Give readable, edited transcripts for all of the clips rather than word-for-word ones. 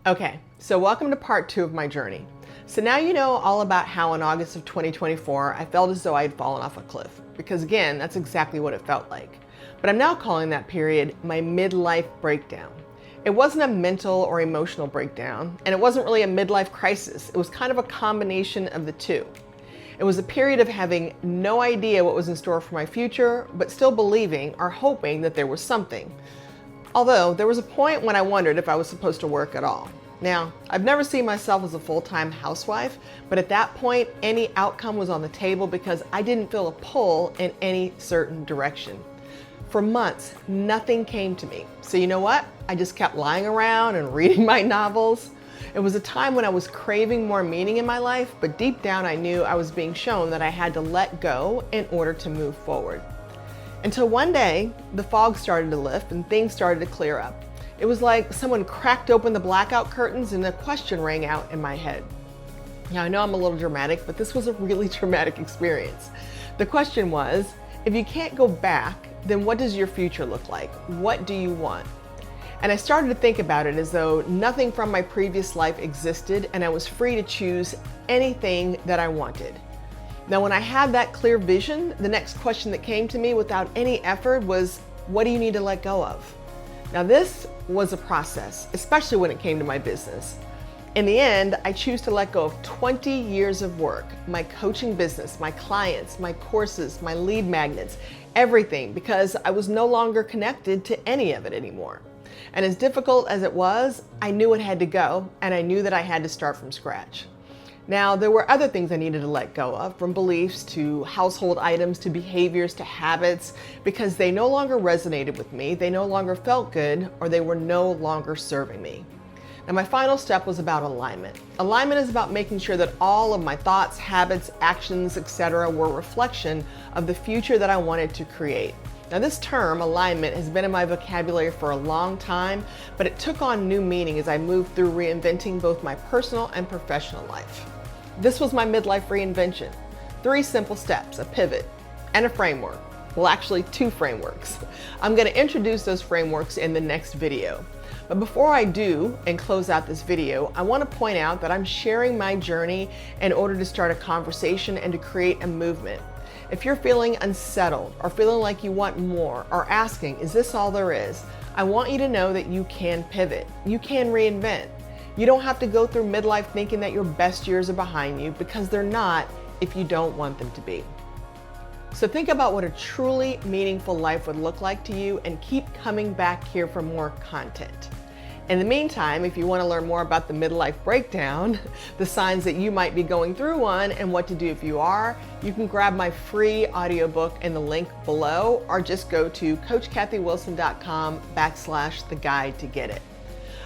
Okay, so welcome to part 2 of my journey. So now you know all about how in August of 2024, I felt as though I had fallen off a cliff. Because again, that's exactly what it felt like. But I'm now calling that period my midlife breakdown. It wasn't a mental or emotional breakdown, and it wasn't really a midlife crisis. It was kind of a combination of the two. It was a period of having no idea what was in store for my future, but still believing or hoping that there was something. Although there was a point when I wondered if I was supposed to work at all. Now, I've never seen myself as a full-time housewife, but at that point, any outcome was on the table because I didn't feel a pull in any certain direction. For months, nothing came to me. So you know what? I just kept lying around and reading my novels. It was a time when I was craving more meaning in my life, but deep down I knew I was being shown that I had to let go in order to move forward. Until one day, the fog started to lift and things started to clear up. It was like someone cracked open the blackout curtains and a question rang out in my head. Now I know I'm a little dramatic, but this was a really traumatic experience. The question was, if you can't go back, then what does your future look like? What do you want? And I started to think about it as though nothing from my previous life existed and I was free to choose anything that I wanted. Now, when I had that clear vision, the next question that came to me without any effort was, what do you need to let go of? Now, this was a process, especially when it came to my business. In the end, I choose to let go of 20 years of work, my coaching business, my clients, my courses, my lead magnets, everything, because I was no longer connected to any of it anymore. And as difficult as it was, I knew it had to go, and I knew that I had to start from scratch. Now, there were other things I needed to let go of, from beliefs to household items to behaviors to habits, because they no longer resonated with me, they no longer felt good, or they were no longer serving me. Now, my final step was about alignment. Alignment is about making sure that all of my thoughts, habits, actions, etc. were a reflection of the future that I wanted to create. Now, this term, alignment, has been in my vocabulary for a long time, but it took on new meaning as I moved through reinventing both my personal and professional life. This was my midlife reinvention. 3 simple steps, a pivot, and a framework. Well, actually 2 frameworks. I'm going to introduce those frameworks in the next video. But before I do and close out this video, I want to point out that I'm sharing my journey in order to start a conversation and to create a movement. If you're feeling unsettled or feeling like you want more or asking, is this all there is? I want you to know that you can pivot. You can reinvent. You don't have to go through midlife thinking that your best years are behind you, because they're not if you don't want them to be. So think about what a truly meaningful life would look like to you and keep coming back here for more content. In the meantime, if you want to learn more about the midlife breakdown, the signs that you might be going through one, and what to do if you are, you can grab my free audiobook in the link below, or just go to coachkathywilson.com/the guide to get it.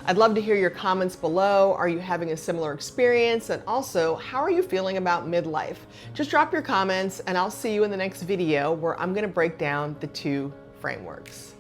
I'd love to hear your comments below. Are you having a similar experience? And also, how are you feeling about midlife? Just drop your comments and I'll see you in the next video where I'm going to break down the 2 frameworks.